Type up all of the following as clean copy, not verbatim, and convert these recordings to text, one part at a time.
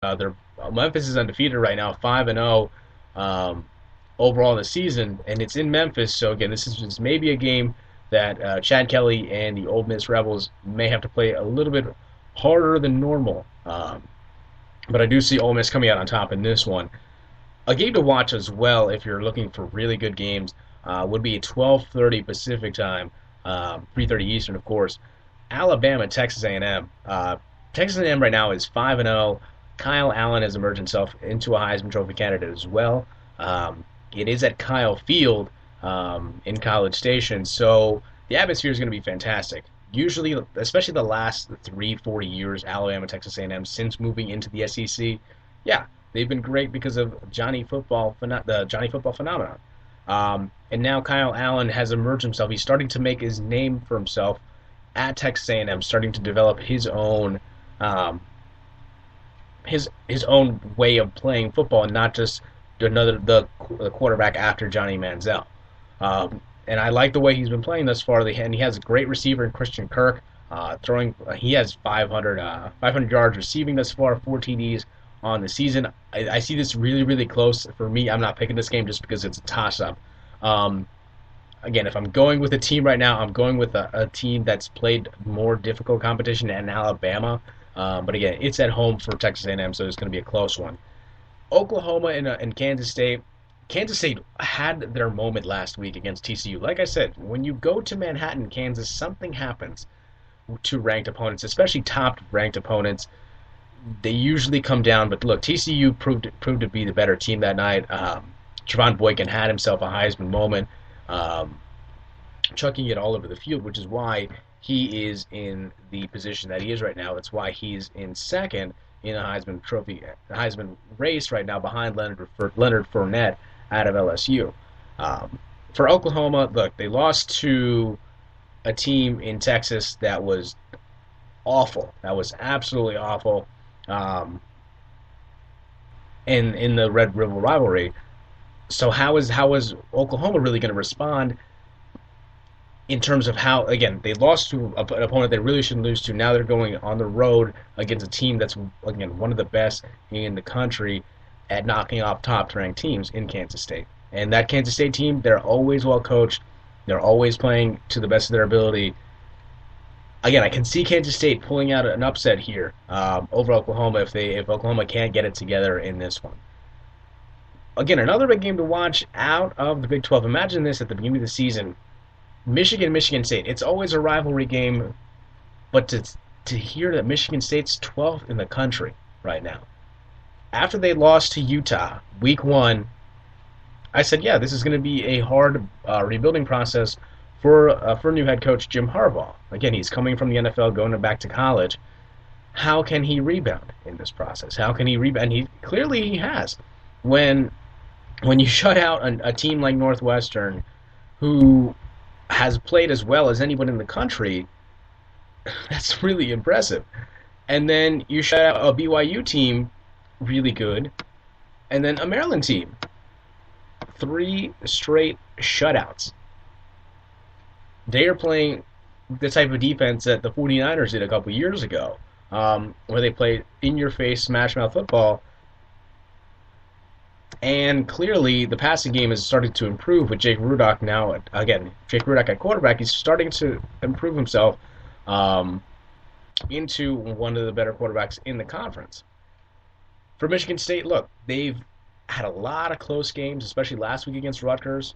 They're Memphis is undefeated right now, 5-0 overall in the season, and it's in Memphis. So again, this is just maybe a game that Chad Kelly and the Ole Miss Rebels may have to play a little bit harder than normal. But I do see Ole Miss coming out on top in this one. A game to watch as well if you're looking for really good games would be at 12:30 Pacific time, 3:30 Eastern, of course. Alabama, Texas A&M. Texas A&M right now is 5-0. Kyle Allen has emerged himself into a Heisman Trophy candidate as well. It is at Kyle Field in College Station, so the atmosphere is going to be fantastic. Usually, especially the last 3, 4 years, Alabama, Texas A&M, since moving into the SEC, yeah, they've been great because of the Johnny Football phenomenon. And now Kyle Allen has emerged himself. He's starting to make his name for himself at Texas A&M, starting to develop um, his own way of playing football, and not just the quarterback after Johnny Manziel. And I like the way he's been playing thus far. And he has a great receiver in Christian Kirk. He has 500 yards receiving thus far, 4 TDs on the season. I see this really, really close. For me, I'm not picking this game just because it's a toss-up. Um, Again, if I'm going with a team right now, I'm going with a team that's played more difficult competition in Alabama. But again, it's at home for Texas A&M, so it's going to be a close one. Oklahoma and Kansas State. Kansas State had their moment last week against TCU. Like I said, when you go to Manhattan, Kansas, something happens to ranked opponents, especially top ranked opponents. They usually come down, but look, TCU proved to be the better team that night. Trevon Boykin had himself a Heisman moment, um, chucking it all over the field, which is why he is in the position that he is right now. That's why he's in second in the Heisman race right now, behind Leonard Fournette out of LSU. For Oklahoma, look, they lost to a team in Texas that was awful. That was absolutely awful. Um, in the Red River rivalry. So how is Oklahoma really going to respond in terms of how, again, they lost to an opponent they really shouldn't lose to. Now they're going on the road against a team that's, again, one of the best in the country at knocking off top ranked teams in Kansas State. And that Kansas State team, they're always well coached. They're always playing to the best of their ability. Again, I can see Kansas State pulling out an upset here over Oklahoma if Oklahoma can't get it together in this one. Again, another big game to watch out of the Big 12. Imagine this at the beginning of the season. Michigan State. It's always a rivalry game, but to hear that Michigan State's 12th in the country right now, after they lost to Utah week one, I said, yeah, this is going to be a hard rebuilding process for new head coach Jim Harbaugh. Again, he's coming from the NFL, going back to college. How can he rebound in this process? How can he rebound? He clearly he has. When when you shut out a team like Northwestern, who has played as well as anyone in the country, that's really impressive. And then you shut out a BYU team, really good, and then a Maryland team. 3 straight shutouts. They are playing the type of defense that the 49ers did a couple years ago, where they played in your face, smash mouth football. And clearly, the passing game is starting to improve with Jake Rudock now. Again, Jake Rudock at quarterback, he's starting to improve himself um, into one of the better quarterbacks in the conference. For Michigan State, look, they've had a lot of close games, especially last week against Rutgers.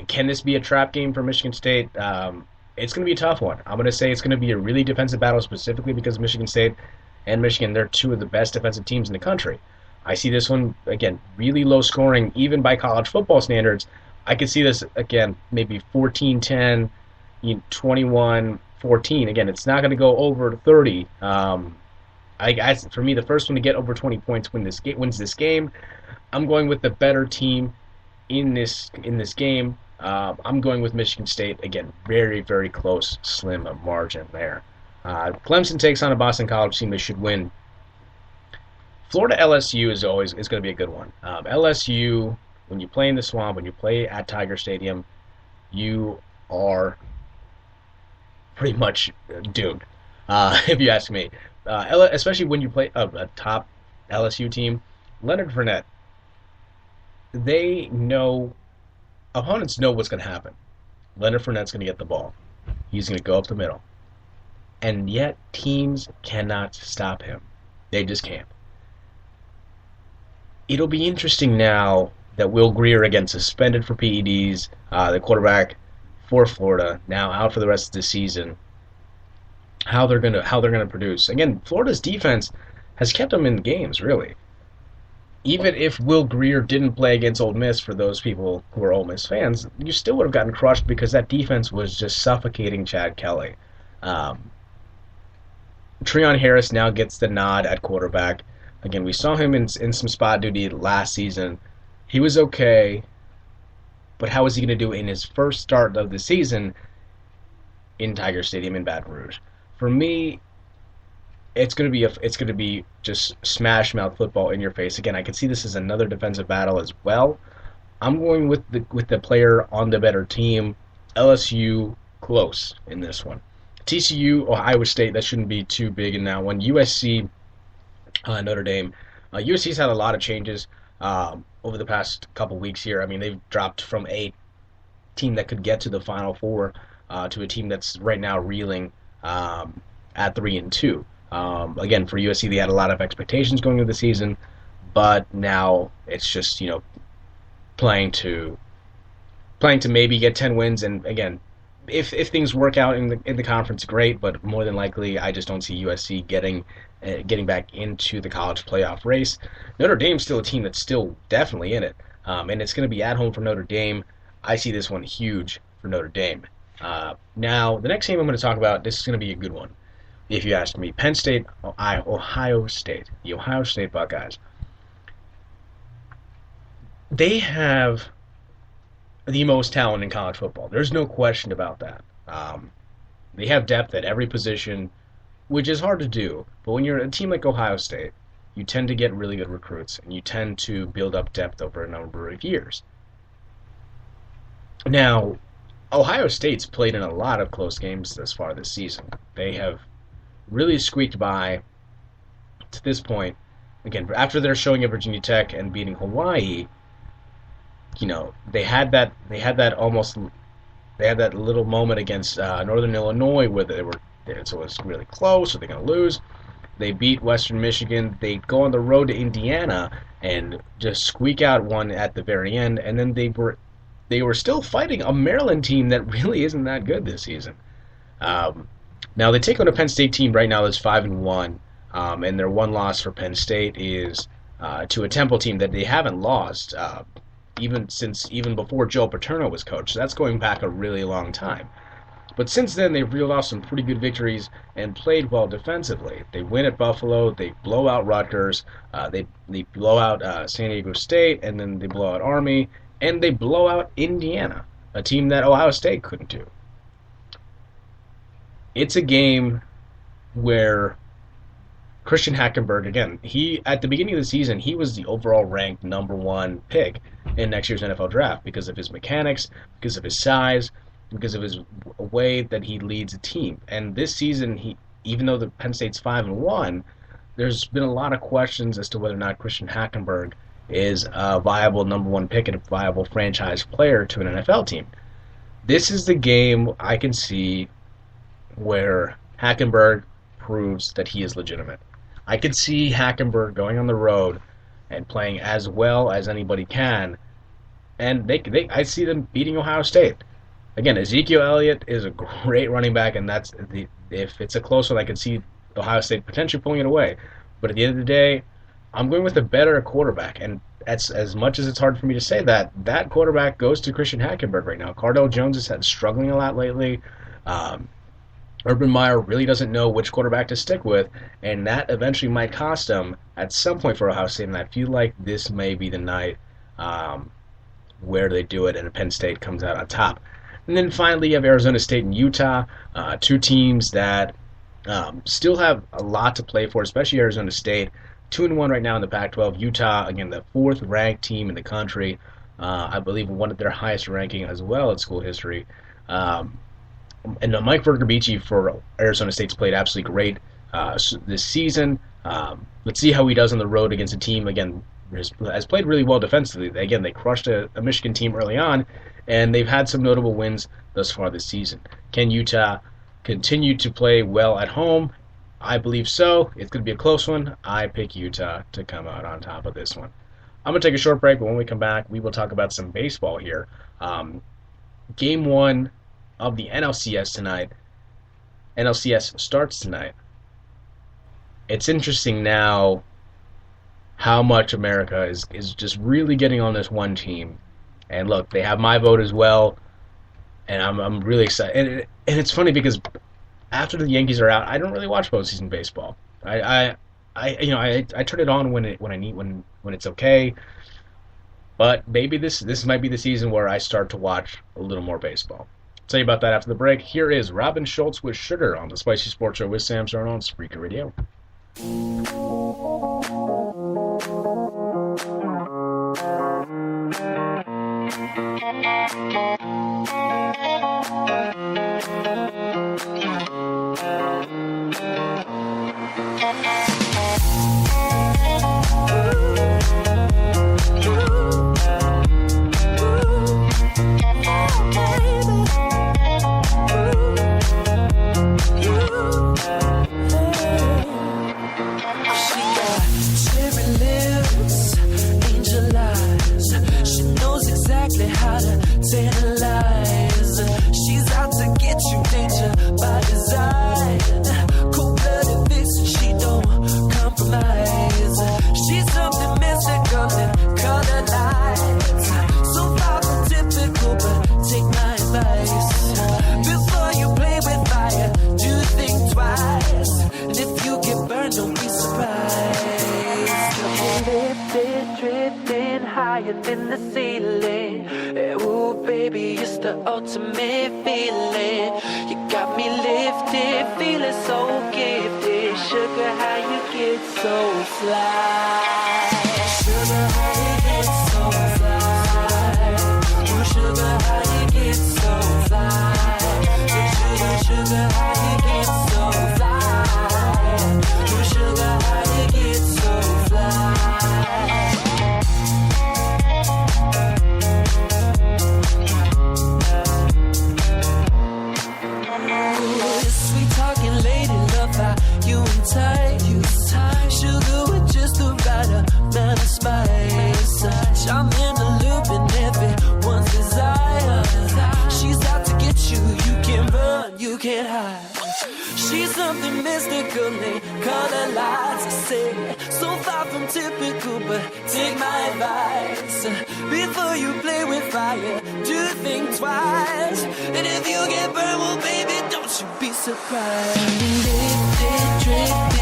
Can this be a trap game for Michigan State? It's going to be a tough one. I'm going to say it's going to be a really defensive battle, specifically because Michigan State and Michigan, they're two of the best defensive teams in the country. I see this one, again, really low scoring, even by college football standards. I could see this, again, maybe 14-10, 21-14. Again, it's not going to go over 30. For me, the first one to get over 20 points wins this game. I'm going with the better team in this game. I'm going with Michigan State. Again, very, very close, slim margin there. Clemson takes on a Boston College team they should win. Florida LSU is going to be a good one. LSU, when you play in the Swamp, when you play at Tiger Stadium, you are pretty much doomed, if you ask me. especially when you play a top LSU team. Leonard Fournette, they know opponents know what's going to happen. Leonard Fournette's going to get the ball. He's going to go up the middle, and yet teams cannot stop him. They just can't. It'll be interesting now that Will Grier, again suspended for PEDs, the quarterback for Florida, now out for the rest of the season. How they're gonna produce. Again, Florida's defense has kept them in games, really. Even if Will Grier didn't play against Ole Miss, for those people who are Ole Miss fans, you still would have gotten crushed because that defense was just suffocating Chad Kelly. Um, Treon Harris now gets the nod at quarterback. Again, we saw him in some spot duty last season. He was okay, but how is he going to do in his first start of the season in Tiger Stadium in Baton Rouge? For me, it's going to be just smash mouth football in your face. Again, I can see this as another defensive battle as well. I'm going with the player on the better team, LSU close in this one. TCU, Ohio State, that shouldn't be too big in that one. USC, Notre Dame. USC's had a lot of changes over the past couple weeks here. I mean, they've dropped from a team that could get to the Final Four to a team that's right now reeling at 3-2. Again, for USC, they had a lot of expectations going into the season, but now it's just playing to maybe get 10 wins. And again, if things work out in the conference, great. But more than likely, I just don't see USC getting back into the college playoff race. Notre Dame's still a team that's still definitely in it, and it's going to be at home for Notre Dame. I see this one huge for Notre Dame. Now, the next game I'm going to talk about, this is going to be a good one, if you ask me. Penn State, Ohio State. The Ohio State Buckeyes. They have the most talent in college football. There's no question about that. They have depth at every position, which is hard to do. But when you're a team like Ohio State, you tend to get really good recruits, and you tend to build up depth over a number of years. Now, Ohio State's played in a lot of close games thus far this season. They have really squeaked by to this point. Again, after their showing at Virginia Tech and beating Hawaii, they had that little moment against Northern Illinois where it was really close. Are they going to lose? They beat Western Michigan. They go on the road to Indiana and just squeak out one at the very end. And then they were still fighting a Maryland team that really isn't that good this season. Now they take on a Penn State team right now that's 5-1, and their one loss for Penn State is to a Temple team that they haven't lost even before Joe Paterno was coach. So that's going back a really long time. But since then, they've reeled off some pretty good victories and played well defensively. They win at Buffalo, they blow out Rutgers, they blow out San Diego State, and then they blow out Army, and they blow out Indiana, a team that Ohio State couldn't do. It's a game where Christian Hackenberg, again, at the beginning of the season, he was the overall ranked number one pick in next year's NFL draft because of his mechanics, because of his size, because of his way that he leads a team. And this season, even though the Penn State's 5-1, there's been a lot of questions as to whether or not Christian Hackenberg is a viable number one pick and a viable franchise player to an NFL team. This is the game I can see where Hackenberg proves that he is legitimate. I could see Hackenberg going on the road and playing as well as anybody can, and I see them beating Ohio State. Again, Ezekiel Elliott is a great running back, and if it's a close one, I can see Ohio State potentially pulling it away. But at the end of the day, I'm going with a better quarterback, and as much as it's hard for me to say that quarterback goes to Christian Hackenberg right now. Cardale Jones has had struggling a lot lately. Urban Meyer really doesn't know which quarterback to stick with, and that eventually might cost him at some point for Ohio State, and I feel like this may be the night where they do it and Penn State comes out on top. And then finally you have Arizona State and Utah, two teams that still have a lot to play for, especially Arizona State. 2-1 right now in the Pac-12. Utah, again, the fourth-ranked team in the country. I believe one of their highest ranking as well in school history. And Mike Vergarabici for Arizona State's played absolutely great this season. Let's see how he does on the road against a team, again, has played really well defensively. Again, they crushed a Michigan team early on, and they've had some notable wins thus far this season. Can Utah continue to play well at home? I believe so. It's going to be a close one. I pick Utah to come out on top of this one. I'm going to take a short break, but when we come back, we will talk about some baseball here. Game 1 of the NLCS tonight. NLCS starts tonight. It's interesting now how much America is just really getting on this one team. And look, they have my vote as well, and I'm really excited. And it's funny because after the Yankees are out, I don't really watch postseason baseball. I turn it on when it's okay. But maybe this might be the season where I start to watch a little more baseball. I'll tell you about that after the break. Here is Robin Schultz with Sugar on the Spicy Sports Show with Sam Stern on Spreaker Radio. In the ceiling, ooh baby, it's the ultimate feeling. You got me lifted, feeling so gifted. Sugar, how you get so fly? Sugar, how you get so fly? Ooh, sugar, how you get so fly? Sugar, how you get so fly? Ooh, sugar, how you get so fly? Sugar with just the right amount of spice. I'm in the loop and everyone's desire. She's out to get you, you can't run, you can't hide. She's something mystical, they call her lies. I say, so far from typical, but take my advice. Before you play with fire, do think twice. And if you get burned, well baby, don't you be surprised. Lifted, drift.